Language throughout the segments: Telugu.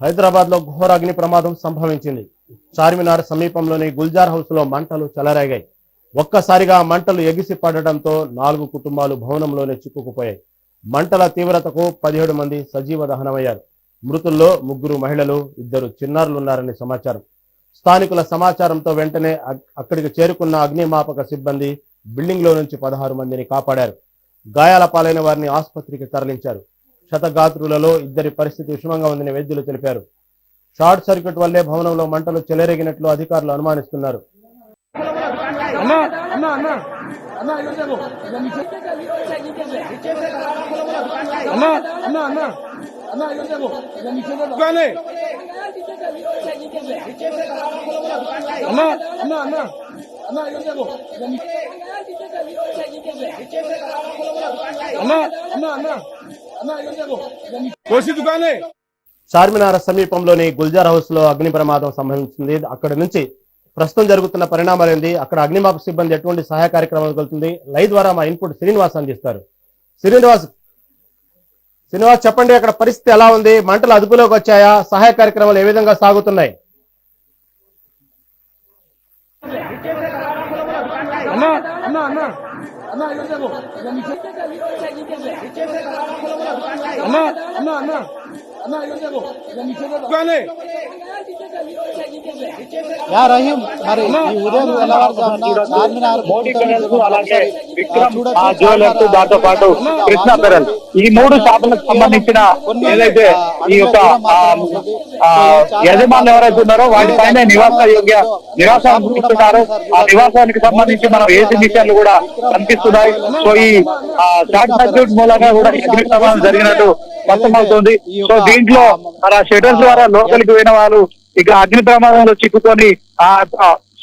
హైదరాబాద్లో ఘోర అగ్ని ప్రమాదం సంభవించింది. చార్మినార్ సమీపంలోని గుల్జార్ హౌస్లో మంటలు చెలరేగాయి. ఒక్కసారిగా మంటలు ఎగిసి పడడంతో 4 కుటుంబాలు భవనంలోనే చిక్కుకుపోయాయి. మంటల తీవ్రతకు 17 మంది సజీవ దహనమయ్యారు. మృతుల్లో 3 మహిళలు, 2 చిన్నారులున్నారని సమాచారం. స్థానికుల సమాచారంతో వెంటనే అక్కడికి చేరుకున్న అగ్నిమాపక సిబ్బంది బిల్డింగ్లో నుంచి 16 మందిని కాపాడారు. గాయాల పాలైన వారిని ఆసుపత్రికి తరలించారు. క్షతగాత్రులలో 2 పరిస్థితి విషమంగా ఉందని వైద్యులు తెలిపారు. షార్ట్ సర్క్యూట్ వల్లే భవనంలో మంటలు చెలరేగినట్లు అధికారులు అనుమానిస్తున్నారు. చార్మినార్ సమీపంలోని గుల్జార్ హౌస్ లో అగ్ని ప్రమాదం సంభవించింది. అక్కడి నుంచి ప్రస్తుతం జరుగుతున్న పరిణామాలేంది, అక్కడ అగ్నిమాపక సిబ్బంది ఎటువంటి సహాయ కార్యక్రమాలు కలుగుతుంది, లైవ్ ద్వారా మా ఇన్పుట్ శ్రీనివాస్ అందిస్తారు. శ్రీనివాస్ చెప్పండి, అక్కడ పరిస్థితి ఎలా ఉంది? మంటలు అదుపులోకి వచ్చాయా? సహాయ కార్యక్రమాలు ఏ విధంగా సాగుతున్నాయి? రహీం, మరి ఈ ఉదయం దాంతో పాటు కృష్ణ పెరల్ ఈ 3 షాపులకు సంబంధించిన ఏదైతే ఈ యొక్క యజమానులు ఎవరైతే ఉన్నారో వాటిపైన నివాసాలు ఇస్తున్నారు. ఆ నివాసానికి సంబంధించి మనం ఏసీ మిషన్లు కూడా కనిపిస్తున్నాయి. సో ఈ షార్ట్ సర్క్యూట్ మూలంగా కూడా అగ్ని ప్రమాదం జరిగినట్టు స్పష్టమవుతుంది. సో దీంట్లో అలా షటర్స్ ద్వారా లోపలికి పోయిన వాళ్ళు ఇక అగ్ని ప్రమాదంలో చిక్కుకొని ఆ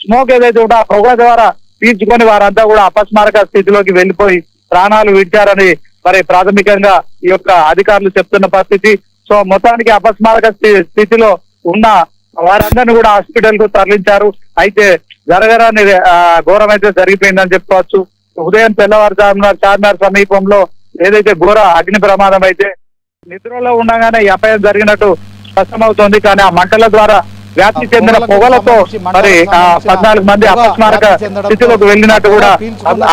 స్మోక్ ఏదైతే ఉందో ఆ పొగ ద్వారా పీల్చుకొని వారంతా కూడా అపస్మారక స్థితిలోకి వెళ్లిపోయి ప్రాణాలు విడిచారని మరి ప్రాథమికంగా ఈ యొక్క అధికారులు చెప్తున్న పరిస్థితి. సో మొత్తానికి అపస్మారక స్థితిలో ఉన్న వారందరినీ కూడా హాస్పిటల్ కు తరలించారు. అయితే జరగరాని ఘోరం అయితే జరిగిపోయిందని చెప్పుకోవచ్చు. ఉదయం తెల్లవారుజామున చార్మినార్ సమీపంలో ఏదైతే ఘోర అగ్ని ప్రమాదం అయితే నిద్రలో ఉండగానే ఈ అపాయం జరిగినట్టు స్పష్టమవుతోంది. కానీ ఆ మంటల ద్వారా వ్యాప్తి చెందిన పొగలతో మరి 14 మంది అపస్మారక స్థితిలోకి వెళ్ళినట్టు కూడా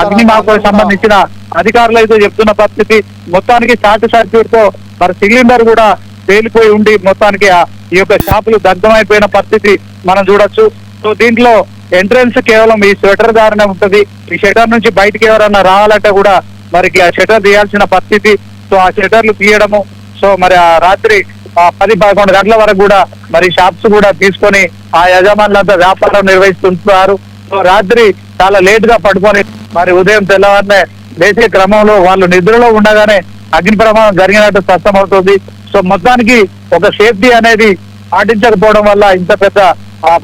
అగ్నిమాపకు సంబంధించిన అధికారులు అయితే చెప్తున్న పరిస్థితి. మొత్తానికి షార్ట్ సర్క్యూట్ తో మరి సిలిండర్ కూడా పేలిపోయి ఉండి మొత్తానికి ఈ యొక్క షాపులు దగ్ధమైపోయిన పరిస్థితి మనం చూడొచ్చు. సో దీంట్లో ఎంట్రన్స్ కేవలం ఈ షటర్ ద్వారానే ఉంటుంది. ఈ షటర్ నుంచి బయటికి ఎవరన్నా రావాలంటే కూడా మరి ఆ షటర్ తీయాల్సిన పరిస్థితి. సో ఆ షటర్లు తీయడము, సో మరి ఆ రాత్రి 10-11 గంటల వరకు కూడా మరి షాప్స్ కూడా తీసుకొని ఆ యజమానులంతా వ్యాపారం నిర్వహిస్తుంటారు. సో రాత్రి చాలా లేట్ గా పడుకొని మరి ఉదయం తెల్లవారినే లేచే క్రమంలో వాళ్ళు నిద్రలో ఉండగానే అగ్ని ప్రమాదం జరిగినట్టు స్పష్టమవుతుంది. సో మొత్తానికి ఒక సేఫ్టీ అనేది పాటించకపోవడం వల్ల ఇంత పెద్ద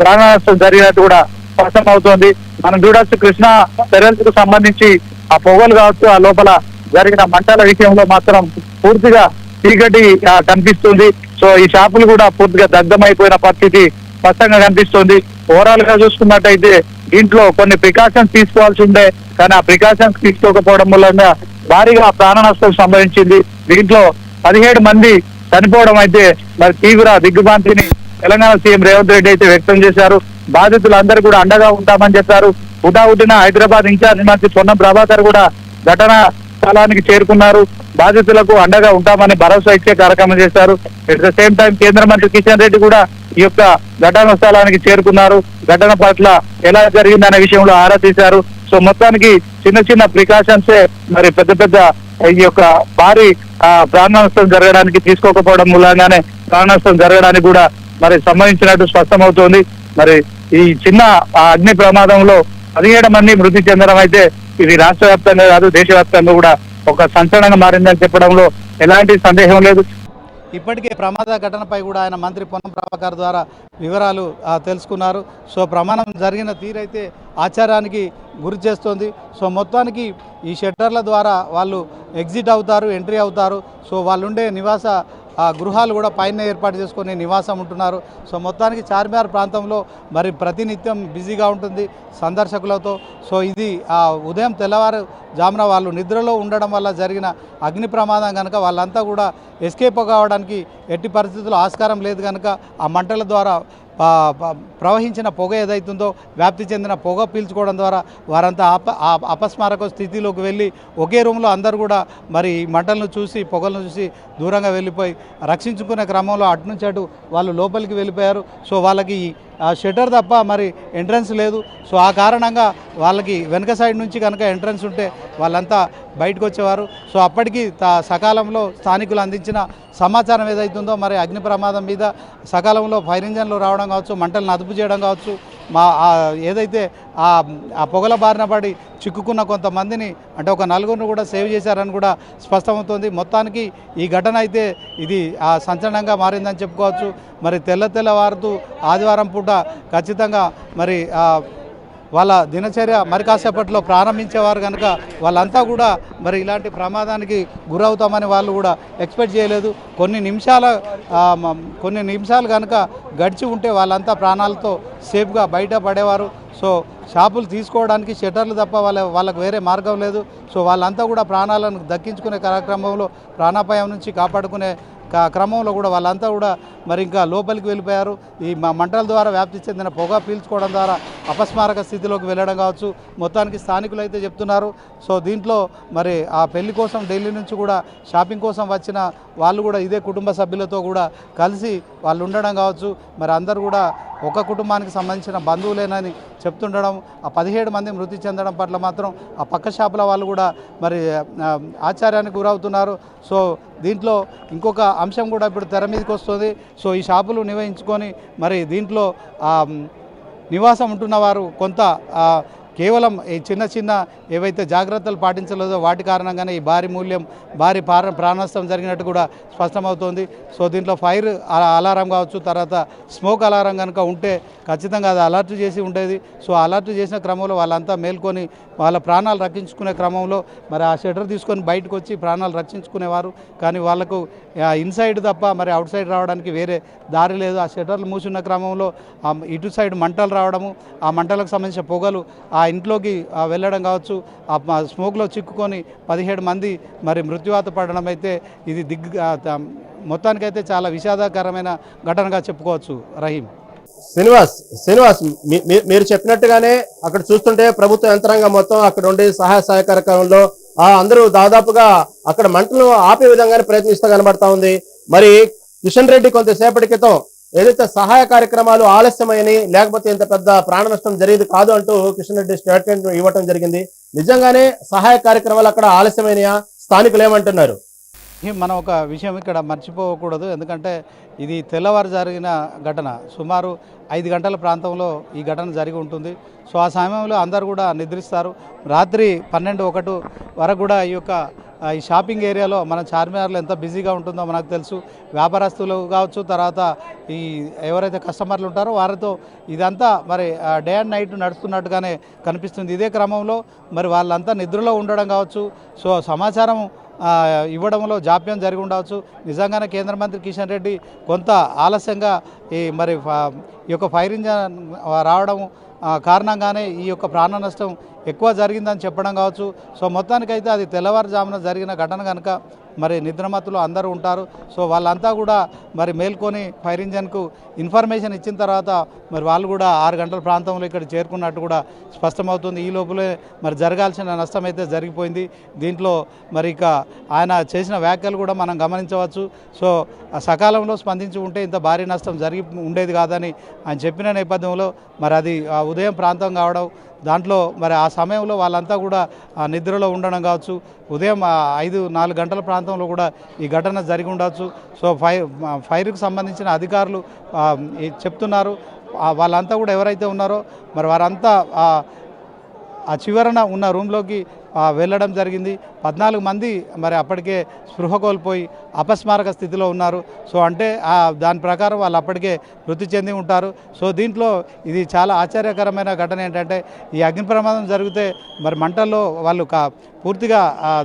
ప్రాణ నష్టం జరిగినట్టు కూడా స్పష్టమవుతోంది. మనం చూడొచ్చు కృష్ణా పెరల్స్ కు సంబంధించి ఆ పొగలు కావచ్చు, ఆ లోపల జరిగిన మంటల విషయంలో మాత్రం పూర్తిగా చీకటి కనిపిస్తుంది. సో ఈ షాపులు కూడా పూర్తిగా దగ్ధమైపోయిన పరిస్థితి స్పష్టంగా కనిపిస్తుంది. ఓవరాల్ గా చూసుకున్నట్టయితే దీంట్లో కొన్ని ప్రికాషన్స్ తీసుకోవాల్సి ఉండే, కానీ ఆ ప్రికాషన్స్ తీసుకోకపోవడం మూలంగా భారీగా ప్రాణ నష్టం సంభవించింది. దీంట్లో 17 మంది చనిపోవడం అయితే మరి తీవ్ర దిగ్భ్రాంతిని తెలంగాణ సీఎం రేవంత్ రెడ్డి అయితే వ్యక్తం చేశారు. బాధితులందరూ కూడా అండగా ఉంటామని చెప్పారు. హుటాహుటిన హైదరాబాద్ ఇన్ఛార్జ్ మంత్రి పొన్నం ప్రభాకర్ కూడా ఘటనా స్థలానికి చేరుకున్నారు. బాధితులకు అండగా ఉంటామని భరోసా ఇచ్చే కార్యక్రమం చేశారు. ఎట్ ద సేమ్ టైం కేంద్ర మంత్రి కిషన్ రెడ్డి కూడా ఈ యొక్క ఘటనా స్థలానికి చేరుకున్నారు. ఘటన పట్ల ఎలా జరిగిందనే విషయంలో ఆరా తీశారు. సో మొత్తానికి చిన్న ప్రికాషన్సే మరి పెద్ద ఈ యొక్క భారీ ప్రాణ నష్టం జరగడానికి తీసుకోకపోవడం మూలంగానే ప్రాణ నష్టం జరగడానికి కూడా మరి సంబంధించినట్టు స్పష్టమవుతోంది. మరి ఈ చిన్న అగ్ని ప్రమాదంలో 17 మంది మృతి చెందడం అయితే ఇది రాష్ట్ర వ్యాప్తంగా కాదు, దేశవ్యాప్తంగా కూడా ఒక సంచలనంగా మారిందని చెప్పడంలో ఎలాంటి సందేహం లేదు. ఇప్పటికే ప్రమాద ఘటనపై కూడా ఆయన మంత్రి పొన్నం ప్రభాకర్ ద్వారా వివరాలు తెలుసుకున్నారు. సో ప్రమాదం జరిగిన తీరైతే ఆశ్చర్యానికి గురి చేస్తోంది. సో మొత్తానికి ఈ షట్టర్ల ద్వారా వాళ్ళు ఎగ్జిట్ అవుతారు, ఎంట్రీ అవుతారు. సో వాళ్ళుండే నివాస గృహాలు కూడా పైన ఏర్పాటు చేసుకొని నివాసం ఉంటున్నారు. సో మొత్తానికి చార్మినార్ ప్రాంతంలో మరి ప్రతినిత్యం బిజీగా ఉంటుంది సందర్శకులతో. సో ఇది ఉదయం తెల్లవారు జామున వాళ్ళు నిద్రలో ఉండడం వల్ల జరిగిన అగ్ని ప్రమాదం కనుక వాళ్ళంతా కూడా ఎస్కేప్ కావడానికి ఎట్టి పరిస్థితుల్లో ఆస్కారం లేదు కనుక ఆ మంటల ద్వారా ప్రవహించిన పొగ ఏదైతుందో వ్యాప్తి చెందిన పొగ పీల్చుకోవడం ద్వారా వారంతా అపస్మారక స్థితిలోకి వెళ్ళి ఒకే రూమ్లో అందరూ కూడా మరి మంటలను చూసి పొగలను చూసి దూరంగా వెళ్ళిపోయి రక్షించుకునే క్రమంలో అటు నుంచి అటు వాళ్ళు లోపలికి వెళ్ళిపోయారు. సో వాళ్ళకి షట్టర్ తప్ప మరి ఎంట్రన్స్ లేదు. సో ఆ కారణంగా వాళ్ళకి వెనక సైడ్ నుంచి కనుక ఎంట్రన్స్ ఉంటే వాళ్ళంతా బయటకు వచ్చేవారు. సో అప్పటికి సకాలంలో స్థానికులు అందించిన సమాచారం ఏదైతుందో మరి అగ్ని ప్రమాదం మీద సకాలంలో ఫైర్ ఇంజన్లు రావడం కావచ్చు, మంటలను అదుపు చేయడం కావచ్చు, ఏదైతే ఆ పొగల బారిన పడి చిక్కుకున్న కొంతమందిని అంటే ఒక నలుగురిని కూడా సేవ్ చేశారని కూడా స్పష్టమవుతుంది. మొత్తానికి ఈ ఘటన అయితే ఇది సంచలనంగా మారిందని చెప్పుకోవచ్చు. మరి తెల్లవారుతూ ఆదివారం పూట ఖచ్చితంగా మరి వాళ్ళ దినచర్య మరి కాసేపట్లో ప్రారంభించేవారు కనుక వాళ్ళంతా కూడా మరి ఇలాంటి ప్రమాదానికి గురవుతామని వాళ్ళు కూడా ఎక్స్పెక్ట్ చేయలేదు. కొన్ని నిమిషాలు కనుక గడిచి ఉంటే వాళ్ళంతా ప్రాణాలతో సేఫ్గా బయట పడేవారు. సో షాపులు తీసుకోవడానికి షట్టర్లు తప్ప వాళ్ళకు వేరే మార్గం లేదు. సో వాళ్ళంతా కూడా ప్రాణాలను దక్కించుకునే కార్యక్రమంలో ప్రాణాపాయం నుంచి కాపాడుకునే క్రమంలో కూడా వాళ్ళంతా కూడా మరి ఇంకా లోపలికి వెళ్ళిపోయారు. ఈ మంటల ద్వారా వ్యాప్తి చెందిన పొగ పీల్చుకోవడం ద్వారా అపస్మారక స్థితిలోకి వెళ్ళడం కావచ్చు. మొత్తానికి స్థానికులు అయితే చెప్తున్నారు. సో దీంట్లో మరి ఆ పెళ్లి కోసం ఢిల్లీ నుంచి కూడా షాపింగ్ కోసం వచ్చిన వాళ్ళు కూడా ఇదే కుటుంబ సభ్యులతో కూడా కలిసి వాళ్ళు ఉండడం కావచ్చు. మరి అందరూ కూడా ఒక కుటుంబానికి సంబంధించిన బంధువులేనని చెప్తుండడం, ఆ 17 మంది మృతి చెందడం పట్ల మాత్రం ఆ పక్క షాపుల వాళ్ళు కూడా మరి ఆశ్చర్యానికి గురవుతున్నారు. సో దీంట్లో ఇంకొక అంశం కూడా ఇప్పుడు తెర మీదకి వస్తుంది. సో ఈ షాపులు నిర్వహించుకొని మరి దీంట్లో నివాసం ఉంటున్న వారు కొంత కేవలం ఈ చిన్న ఏవైతే జాగ్రత్తలు పాటించలేదో వాటి కారణంగానే ఈ భారీ ప్రాణనష్టం జరిగినట్టు కూడా స్పష్టమవుతోంది. సో దీంట్లో ఫైర్ అలారం కావచ్చు, తర్వాత స్మోక్ అలారం కనుక ఉంటే ఖచ్చితంగా అది అలర్ట్ చేసి ఉండేది. సో అలర్ట్ చేసిన క్రమంలో వాళ్ళంతా మేల్కొని వాళ్ళ ప్రాణాలు రక్షించుకునే క్రమంలో మరి ఆ షట్టర్ తీసుకొని బయటకు వచ్చి ప్రాణాలు రక్షించుకునేవారు. కానీ వాళ్ళకు ఇన్సైడ్ తప్ప మరి అవుట్ సైడ్ రావడానికి వేరే దారి లేదు. ఆ షట్టర్లు మూసున్న క్రమంలో ఇటు సైడ్ మంటలు రావడము, ఆ మంటలకు సంబంధించిన పొగలు ఆ ఇంట్లోకి వెళ్ళడం కావచ్చు, ఆ స్మోక్లో చిక్కుకొని 17 మంది మరి మృత్యువాత పడడం అయితే ఇది మొత్తానికైతే చాలా విషాదకరమైన ఘటనగా చెప్పుకోవచ్చు. రహీం. శ్రీనివాస్ మీరు చెప్పినట్టుగానే అక్కడ చూస్తుంటే ప్రభుత్వ యంత్రాంగం మొత్తం అక్కడ ఉండే సహాయ కార్యక్రమంలో అందరూ దాదాపుగా అక్కడ మంటలు ఆపే విధంగానే ప్రయత్నిస్తూ కనబడతా ఉంది. మరి కిషన్ రెడ్డి కొంతసేపటి క్రితం ఏదైతే సహాయ కార్యక్రమాలు ఆలస్యమైనవి, లేకపోతే ఇంత పెద్ద ప్రాణ నష్టం జరిగేది కాదు అంటూ కిషన్ రెడ్డి స్టేట్మెంట్ ఇవ్వటం జరిగింది. నిజంగానే సహాయ కార్యక్రమాలు అక్కడ ఆలస్యమైనయా? స్థానికులు ఏమంటున్నారు? మనం ఒక విషయం ఇక్కడ మర్చిపోకూడదు. ఎందుకంటే ఇది తెల్లవారు జరిగిన ఘటన. సుమారు 5 గంటల ప్రాంతంలో ఈ ఘటన జరిగి ఉంటుంది. సో ఆ సమయంలో అందరూ కూడా నిద్రిస్తారు. రాత్రి 12-1 వరకు కూడా ఈ షాపింగ్ ఏరియాలో మన చార్మినార్లో ఎంత బిజీగా ఉంటుందో మనకు తెలుసు. వ్యాపారస్తులు కావచ్చు, తర్వాత ఈ ఎవరైతే కస్టమర్లు ఉంటారో వారితో ఇదంతా మరి డే అండ్ నైట్ నడుస్తున్నట్టుగానే కనిపిస్తుంది. ఇదే క్రమంలో మరి వాళ్ళంతా నిద్రలో ఉండడం కావచ్చు, సో సమాచారం ఇవ్వడంలో జాప్యం జరిగి ఉండవచ్చు. నిజంగానే కేంద్ర మంత్రి కిషన్ రెడ్డి కొంత ఆలస్యంగా ఈ యొక్క ఫైర్ ఇంజన్ రావడం కారణంగానే ఈ యొక్క ప్రాణ నష్టం ఎక్కువ జరిగిందని చెప్పడం కావచ్చు. సో మొత్తానికైతే అది తెల్లవారుజామున జరిగిన ఘటన కనుక మరి నిద్రమత్తులో అందరూ ఉంటారు. సో వాళ్ళంతా కూడా మరి మేల్కొని ఫైర్ ఇంజన్కు ఇన్ఫర్మేషన్ ఇచ్చిన తర్వాత మరి వాళ్ళు కూడా 6 గంటల ప్రాంతంలో ఇక్కడ చేరుకున్నట్టు కూడా స్పష్టమవుతుంది. ఈ లోపలే మరి జరగాల్సిన నష్టం అయితే జరిగిపోయింది. దీంట్లో మరి ఇక ఆయన చేసిన వ్యాఖ్యలు కూడా మనం గమనించవచ్చు. సో సకాలంలో స్పందించి ఉంటే ఇంత భారీ నష్టం జరిగి ఉండేది కాదని ఆయన చెప్పిన నేపథ్యంలో మరి అది ఉదయం ప్రాంతం కావడం, దాంట్లో మరి ఆ సమయంలో వాళ్ళంతా కూడా నిద్రలో ఉండడం కావచ్చు. ఉదయం 5-4 గంటల ప్రాంతంలో కూడా ఈ ఘటన జరిగి ఉండవచ్చు. సో ఫైర్కు సంబంధించిన అధికారులు చెప్తున్నారు. వాళ్ళంతా కూడా ఎవరైతే ఉన్నారో మరి వారంతా ఆ చివరన ఉన్న రూమ్లోకి వెళ్ళడం జరిగింది. 14 మంది మరి అప్పటికే స్పృహ కోల్పోయి అపస్మారక స్థితిలో ఉన్నారు. సో అంటే దాని ప్రకారం వాళ్ళు అప్పటికే మృతి చెంది ఉంటారు. సో దీంట్లో ఇది చాలా ఆశ్చర్యకరమైన ఘటన ఏంటంటే ఈ అగ్ని ప్రమాదం జరిగితే మరి మంటల్లో వాళ్ళు పూర్తిగా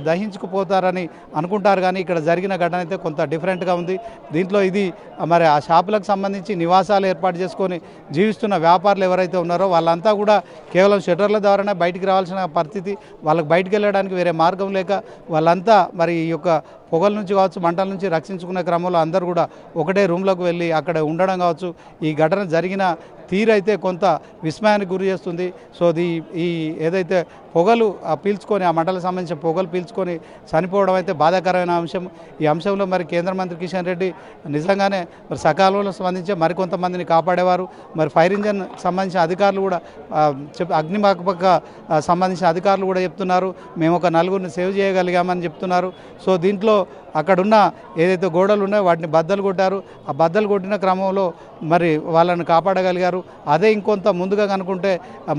దహించుకుపోతారని అనుకుంటారు, కానీ ఇక్కడ జరిగిన ఘటన అయితే కొంత డిఫరెంట్గా ఉంది. దీంట్లో ఇది మరి ఆ షాపులకు సంబంధించి నివాసాలు ఏర్పాటు చేసుకొని జీవిస్తున్న వ్యాపారులు ఎవరైతే ఉన్నారో వాళ్ళంతా కూడా కేవలం షట్టర్ల ద్వారానే బయటికి రావాల్సిన పరిస్థితి, వాళ్ళకి బయటికి వెళ్ళడానికి వేరే మార్గం లేక వాళ్ళంతా మరి ఈ యొక్క పొగల నుంచి కావచ్చు, మంటల నుంచి రక్షించుకునే క్రమంలో అందరూ కూడా ఒకటే రూమ్లోకి వెళ్ళి అక్కడ ఉండడం కావచ్చు. ఈ ఘటన జరిగిన తీరైతే కొంత విస్మయానికి గురి చేస్తుంది. సో ఈ ఏదైతే పొగలు పీల్చుకొని ఆ మంటలకు సంబంధించిన పొగలు పీల్చుకొని చనిపోవడం అయితే బాధాకరమైన అంశం. ఈ అంశంలో మరి కేంద్ర మంత్రి కిషన్ రెడ్డి నిజంగానే మరి సకాలంలో స్పందించి మరికొంతమందిని కాపాడేవారు. మరి ఫైర్ ఇంజన్ సంబంధించిన అధికారులు కూడా అగ్నిమాపక సంబంధించిన అధికారులు కూడా చెప్తున్నారు మేము ఒక 4గురిని సేవ్ చేయగలిగామని చెప్తున్నారు. సో దీంట్లో అక్కడున్న ఏదైతే గోడలు ఉన్నాయో వాటిని బద్దలు కొట్టారు. ఆ బద్దలు కొట్టిన క్రమంలో మరి వాళ్ళని కాపాడగలిగారు. అదే ఇంకొంత ముందుగా కనుకుంటే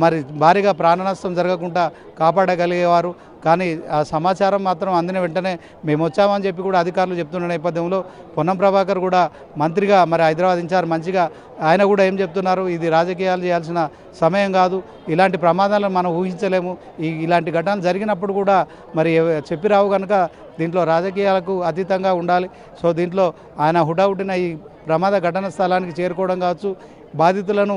మరి భారీగా ప్రాణ నష్టం జరగకుండా కాపాడగలిగేవారు. కానీ ఆ సమాచారం మాత్రం అందిన వెంటనే మేము వచ్చామని చెప్పి కూడా అధికారులు చెప్తున్న నేపథ్యంలో పొన్నం ప్రభాకర్ కూడా మంత్రిగా మరి హైదరాబాద్ ఇన్ఛార్జ్ మంచిగా ఆయన కూడా ఏం చెప్తున్నారు, ఇది రాజకీయాలు చేయాల్సిన సమయం కాదు, ఇలాంటి ప్రమాదాలను మనం ఊహించలేము, ఇలాంటి ఘటనలు జరిగినప్పుడు కూడా మరి చెప్పిరావు కనుక దీంట్లో రాజకీయాలకు అతీతంగా ఉండాలి. సో దీంట్లో ఆయన హుటాహుటిన ఈ ప్రమాద ఘటన స్థలానికి చేరుకోవడం కావచ్చు, బాధితులను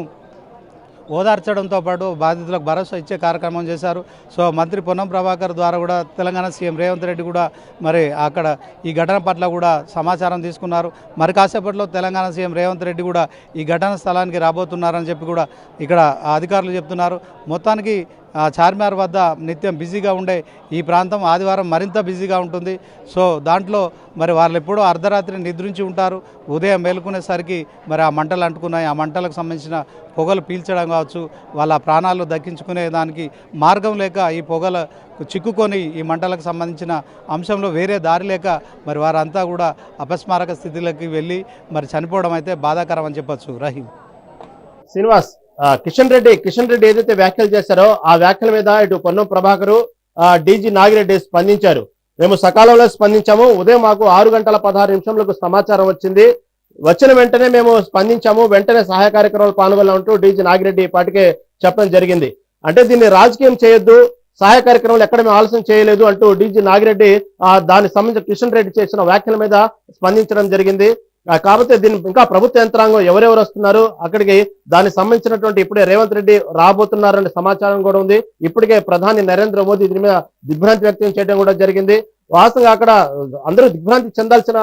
ఓదార్చడంతో పాటు బాధితులకు భరోసా ఇచ్చే కార్యక్రమం చేశారు. సో మంత్రి పొన్నం ప్రభాకర్ ద్వారా కూడా తెలంగాణ సీఎం రేవంత్ రెడ్డి కూడా మరి అక్కడ ఈ ఘటన పట్ల కూడా సమాచారం తీసుకున్నారు. మరి కాసేపట్లో తెలంగాణ సీఎం రేవంత్ రెడ్డి కూడా ఈ ఘటన స్థలానికి రాబోతున్నారని చెప్పి కూడా ఇక్కడ అధికారులు చెప్తున్నారు. మొత్తానికి చార్మినార్ వద్ద నిత్యం బిజీగా ఉండే ఈ ప్రాంతం ఆదివారం మరింత బిజీగా ఉంటుంది. సో దాంట్లో మరి వాళ్ళు ఎప్పుడూ అర్ధరాత్రి నిద్రించి ఉంటారు, ఉదయం మేలుకునేసరికి మరి ఆ మంటలు అంటుకున్నాయి. ఆ మంటలకు సంబంధించిన పొగలు పీల్చడం కావచ్చు, వాళ్ళ ప్రాణాలు దక్కించుకునే దానికి మార్గం లేక ఈ పొగల చిక్కుకొని ఈ మంటలకు సంబంధించిన అంశంలో వేరే దారి లేక మరి వారంతా కూడా అపస్మారక స్థితిలోకి వెళ్ళి మరి చనిపోవడం అయితే బాధాకరం అని చెప్పచ్చు. రహీం. శ్రీనివాస్, కిషన్ రెడ్డి ఏదైతే వ్యాఖ్యలు చేశారో ఆ వ్యాఖ్యల మీద ఇటు పొన్నం ప్రభాకర్, డీజీ నాగిరెడ్డి స్పందించారు. మేము సకాలంలో స్పందించాము, ఉదయం మాకు 6:16 సమాచారం వచ్చింది, వచ్చిన వెంటనే మేము స్పందించాము, వెంటనే సహాయ కార్యక్రమాలు పాల్గొన్నామంటూ డీజీ నాగిరెడ్డి ఇప్పటికే చెప్పడం జరిగింది. అంటే దీన్ని రాజకీయం చేయొద్దు, సహాయ కార్యక్రమాలు ఎక్కడ మేము ఆలస్యం చేయలేదు అంటూ డీజీ నాగిరెడ్డి దానికి సంబంధించిన కిషన్ రెడ్డి చేసిన వ్యాఖ్యల మీద స్పందించడం జరిగింది. కాకపోతే దీని ఇంకా ప్రభుత్వ యంత్రాంగం ఎవరెవరు వస్తున్నారు అక్కడికి, దానికి సంబంధించినటువంటి ఇప్పుడే రేవంత్ రెడ్డి రాబోతున్నారనే సమాచారం కూడా ఉంది. ఇప్పటికే ప్రధాని నరేంద్ర మోదీ దీని మీద దిగ్భ్రాంతి వ్యక్తం చేయడం కూడా జరిగింది. వాస్తవంగా అక్కడ అందరూ దిగ్భ్రాంతి చెందాల్సిన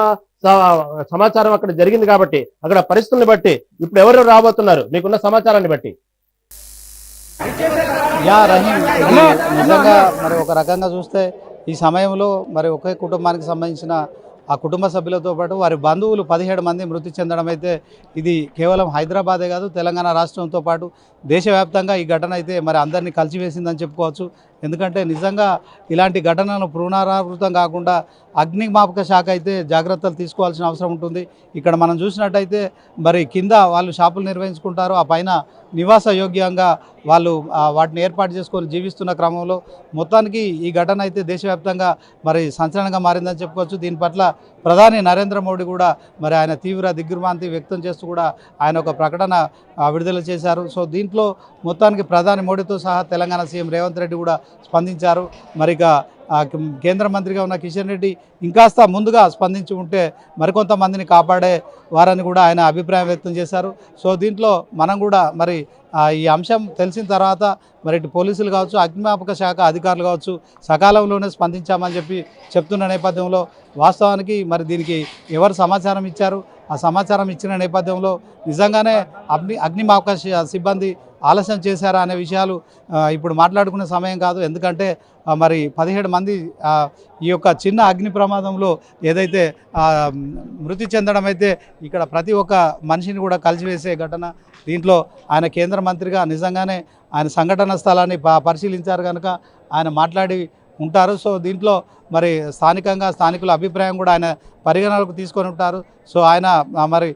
సమాచారం అక్కడ జరిగింది కాబట్టి అక్కడ పరిస్థితులను బట్టి ఇప్పుడు ఎవరు రాబోతున్నారు మీకున్న సమాచారాన్ని బట్టి? రహీం, నిజంగా మరి ఒక రకంగా చూస్తే ఈ సమయంలో మరి ఒకే కుటుంబానికి సంబంధించిన ఆ కుటుంబ సభ్యులతో పాటు వారి బంధువులు 17 మంది మృతి చెందడం అయితే ఇది కేవలం హైదరాబాదే కాదు తెలంగాణ రాష్ట్రంతో పాటు దేశవ్యాప్తంగా ఈ ఘటన అయితే మరి అందరినీ కలిసివేసిందని చెప్పుకోవచ్చు. ఎందుకంటే నిజంగా ఇలాంటి ఘటనలు పునరావృతం కాకుండా అగ్నిమాపక శాఖ అయితే జాగ్రత్తలు తీసుకోవాల్సిన అవసరం ఉంటుంది. ఇక్కడ మనం చూసినట్టయితే మరి కింద వాళ్ళు షాపులు నిర్వహించుకుంటారు, ఆ పైన నివాస యోగ్యంగా వాళ్ళు వాటిని ఏర్పాటు చేసుకొని జీవిస్తున్న క్రమంలో మొత్తానికి ఈ ఘటన అయితే దేశవ్యాప్తంగా మరి సంచలనంగా మారిందని చెప్పుకోవచ్చు. దీని పట్ల ప్రధాని నరేంద్ర మోడీ కూడా మరి ఆయన తీవ్ర దిగ్భ్రాంతి వ్యక్తం చేస్తూ కూడా ఆయన ఒక ప్రకటన విడుదల చేశారు. సో దీంట్లో మొత్తానికి ప్రధాని మోడీతో సహా తెలంగాణ సీఎం రేవంత్ రెడ్డి కూడా స్పందించారు. మరి కేంద్ర మంత్రిగా ఉన్న కిషన్ రెడ్డి ఇంకాస్త ముందుగా స్పందించి ఉంటే మరికొంతమందిని కాపాడే వారని కూడా ఆయన అభిప్రాయం వ్యక్తం చేశారు. సో దీంట్లో మనం కూడా మరి ఈ అంశం తెలిసిన తర్వాత మరి ఇటు పోలీసులు కావచ్చు, అగ్నిమాపక శాఖ అధికారులు కావచ్చు సకాలంలోనే స్పందించామని చెప్పి చెప్తున్న నేపథ్యంలో వాస్తవానికి మరి దీనికి ఎవరు సమాచారం ఇచ్చారు, ఆ సమాచారం ఇచ్చిన నేపథ్యంలో నిజంగానే అగ్నిమాపక సిబ్బంది ఆలస్యం చేశారా అనే విషయాలు ఇప్పుడు మాట్లాడుకునే సమయం కాదు. ఎందుకంటే మరి 17 మంది ఈ యొక్క చిన్న అగ్ని ప్రమాదంలో ఏదైతే మృతి చెందడం అయితే ఇక్కడ ప్రతి ఒక్క మనిషిని కూడా కలిసివేసే ఘటన. దీంట్లో ఆయన కేంద్ర మంత్రిగా నిజంగానే ఆయన సంఘటన స్థలాన్ని పరిశీలించారు కనుక ఆయన మాట్లాడి ఉంటారు. సో దీంట్లో మరి స్థానికుల అభిప్రాయం కూడా ఆయన పరిగణనలోకి తీసుకొని ఉంటారు. సో ఆయన మరి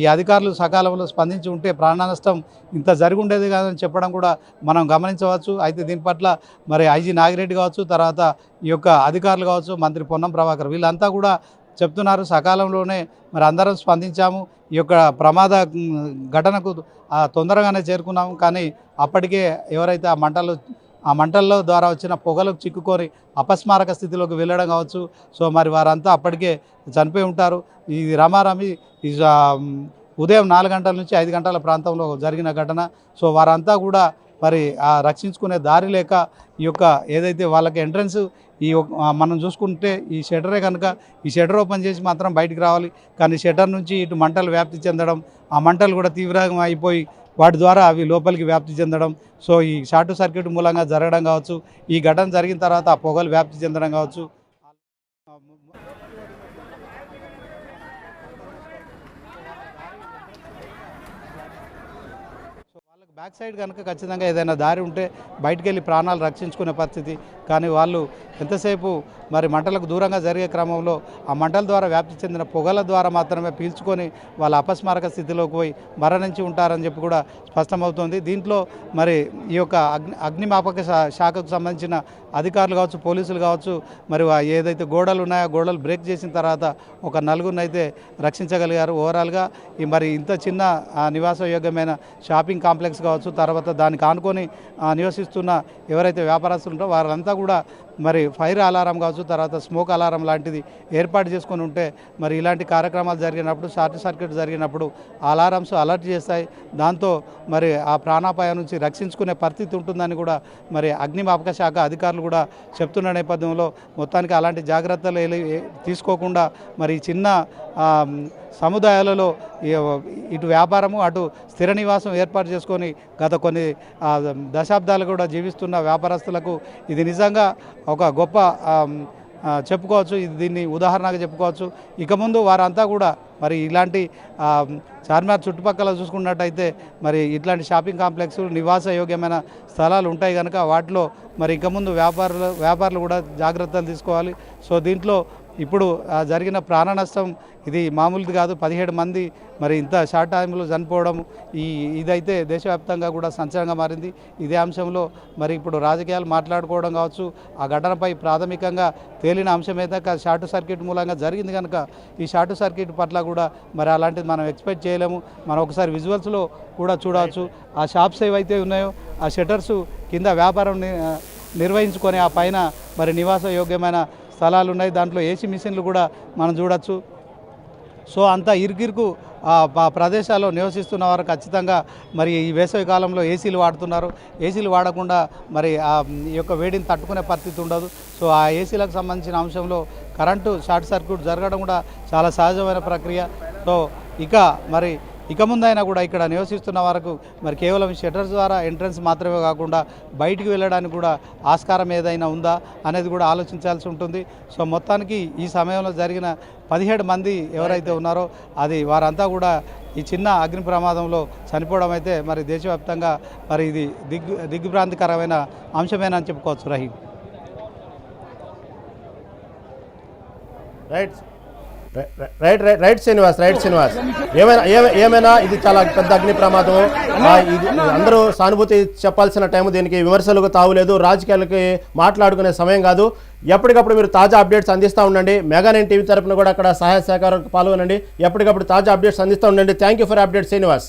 ఈ అధికారులు సకాలంలో స్పందించి ఉంటే ప్రాణ నష్టం ఇంత జరిగి ఉండేది కాదని చెప్పడం కూడా మనం గమనించవచ్చు. అయితే దీని పట్ల మరి ఐజీ నాగిరెడ్డి కావచ్చు, తర్వాత ఈ యొక్క అధికారులు కావచ్చు, మంత్రి పొన్నం ప్రభాకర్ వీళ్ళంతా కూడా చెప్తున్నారు మంత్రిలోనే మరి అందరం స్పందించాము. ఈ యొక్క ప్రమాద ఘటనకు తొందరగానే చేరుకున్నాము. కానీ అప్పటికే ఎవరైతే ఆ మంటల్లో ద్వారా వచ్చిన పొగలకు చిక్కుకొని అపస్మారక స్థితిలోకి వెళ్ళడం కావచ్చు. సో మరి వారంతా అప్పటికే చనిపోయి ఉంటారు. ఈ రమారమి ఉదయం 4 గంటల నుంచి 5 గంటల ప్రాంతంలో జరిగిన ఘటన. సో వారంతా కూడా మరి రక్షించుకునే దారి లేక ఈ యొక్క ఏదైతే వాళ్ళకి ఎంట్రన్స్ మనం చూసుకుంటే ఈ షట్టరే కనుక ఈ షట్టర్ ఓపెన్ చేసి మాత్రం బయటికి రావాలి. కానీ షట్టర్ నుంచి ఇటు మంటలు వ్యాప్తి చెందడం, ఆ మంటలు కూడా తీవ్రంగా అయిపోయి వాటి ద్వారా అవి లోపలికి వ్యాప్తి చెందడం, సో ఈ షార్ట్ సర్క్యూట్ మూలంగా జరగడం కావచ్చు, ఈ ఘటన జరిగిన తర్వాత ఆ పొగలు వ్యాప్తి చెందడం కావచ్చు. వాళ్ళకి బ్యాక్ సైడ్ కనుక ఖచ్చితంగా ఏదైనా దారి ఉంటే బయటికి వెళ్ళి ప్రాణాలు రక్షించుకునే పరిస్థితి. కానీ వాళ్ళు ఎంతసేపు మరి మంటలకు దూరంగా జరిగే క్రమంలో ఆ మంటల ద్వారా వ్యాప్తి చెందిన పొగల ద్వారా మాత్రమే పీల్చుకొని వాళ్ళ అపస్మారక స్థితిలోకి పోయి మరణించి ఉంటారని చెప్పి కూడా స్పష్టమవుతోంది. దీంట్లో మరి ఈ యొక్క అగ్నిమాపక శాఖకు సంబంధించిన అధికారులు కావచ్చు, పోలీసులు కావచ్చు, మరి ఏదైతే గోడలు ఉన్నాయో గోడలు బ్రేక్ చేసిన తర్వాత ఒక 4 అయితే రక్షించగలిగారు. ఓవరాల్గా మరి ఇంత చిన్న నివాసయోగ్యమైన షాపింగ్ కాంప్లెక్స్ కావచ్చు, తర్వాత దానికి ఆనుకొని నివసిస్తున్న ఎవరైతే వ్యాపారస్తులు ఉంటారో వారంతా కూడా మరి ఫైర్ అలారం కావచ్చు, తర్వాత స్మోక్ అలారం లాంటిది ఏర్పాటు చేసుకొని ఉంటే మరి ఇలాంటి కార్యక్రమాలు జరిగినప్పుడు షార్ట్ సర్క్యూట్ జరిగినప్పుడు అలారమ్స్ అలర్ట్ చేస్తాయి. దాంతో మరి ఆ ప్రాణాపాయం నుంచి రక్షించుకునే పరిస్థితి ఉంటుందని కూడా మరి అగ్నిమాపక శాఖ అధికారులు కూడా చెప్తున్న నేపథ్యంలో మొత్తానికి అలాంటి జాగ్రత్తలు తీసుకోకుండా మరి చిన్న సముదాయాలలో ఇటు వ్యాపారము అటు స్థిర నివాసం ఏర్పాటు చేసుకొని గత కొన్ని దశాబ్దాలు కూడా జీవిస్తున్న వ్యాపారస్తులకు ఇది నిజంగా ఒక గొప్ప చెప్పుకోవచ్చు. దీన్ని ఉదాహరణగా చెప్పుకోవచ్చు. ఇక ముందు వారంతా కూడా మరి ఇలాంటి చార్మినార్ చుట్టుపక్కల చూసుకున్నట్టయితే మరి ఇట్లాంటి షాపింగ్ కాంప్లెక్స్ నివాస యోగ్యమైన స్థలాలు ఉంటాయి కనుక వాటిలో మరి ఇక ముందు వ్యాపారులు కూడా జాగ్రత్తలు తీసుకోవాలి. సో దీంట్లో ఇప్పుడు జరిగిన ప్రాణ నష్టం ఇది మామూలుది కాదు. 17 మంది మరి ఇంత షార్ట్ టైంలో చనిపోవడం ఇదైతే దేశవ్యాప్తంగా కూడా సంచలనంగా మారింది. ఇదే అంశంలో మరి ఇప్పుడు రాజకీయాలు మాట్లాడుకోవడం కావచ్చు, ఆ ఘటనపై ప్రాథమికంగా తేలిన అంశం అయితే షార్ట్ సర్క్యూట్ మూలంగా జరిగింది కనుక ఈ షార్ట్ సర్క్యూట్ పట్ల కూడా మరి అలాంటిది మనం ఎక్స్పెక్ట్ చేయలేము. మనం ఒకసారి విజువల్స్లో కూడా చూడవచ్చు. ఆ షాప్స్ ఏవైతే ఉన్నాయో ఆ షట్టర్స్ కింద వ్యాపారం నిర్వహించుకొని ఆ పైన మరి నివాస యోగ్యమైన స్థలాలు ఉన్నాయి. దాంట్లో ఏసీ మిషన్లు కూడా మనం చూడొచ్చు. సో అంతా ఇరుకిరుకు ప్రదేశాల్లో నివసిస్తున్న వారు ఖచ్చితంగా మరి ఈ వేసవి కాలంలో ఏసీలు వాడుతున్నారు. ఏసీలు వాడకుండా మరి ఈ యొక్క వేడిని తట్టుకునే పరిస్థితి ఉండదు. సో ఆ ఏసీలకు సంబంధించిన అంశంలో కరెంటు షార్ట్ సర్క్యూట్ జరగడం కూడా చాలా సహజమైన ప్రక్రియ. సో ఇక ముందైనా కూడా ఇక్కడ నివసిస్తున్న వరకు మరి కేవలం షట్టర్స్ ద్వారా ఎంట్రన్స్ మాత్రమే కాకుండా బయటికి వెళ్ళడానికి కూడా ఆస్కారం ఏదైనా ఉందా అనేది కూడా ఆలోచించాల్సి ఉంటుంది. సో మొత్తానికి ఈ సమయంలో జరిగిన 17 మంది ఎవరైతే ఉన్నారో వారంతా కూడా ఈ చిన్న అగ్ని ప్రమాదంలో చనిపోవడం అయితే మరి దేశవ్యాప్తంగా మరి ఇది దిగ్భ్రాంతికరమైన అంశమేనని చెప్పుకోవచ్చు. రహీం. రైట్ శ్రీనివాస్. ఏమైనా ఇది చాలా పెద్ద అగ్ని ప్రమాదం. ఇది అందరూ సానుభూతి చెప్పాల్సిన టైం, దీనికి విమర్శలకు తావులేదు, రాజకీయాలకి మాట్లాడుకునే సమయం కాదు. ఎప్పటికప్పుడు మీరు తాజా అప్డేట్స్ అందిస్తూ ఉండండి. మెగా9 టీవీ తరపున కూడా అక్కడ సహాయ సహకారం పాల్గొనండి. ఎప్పటికప్పుడు తాజా అప్డేట్స్ అందిస్తూ ఉండండి. Thank you for update Srinivas.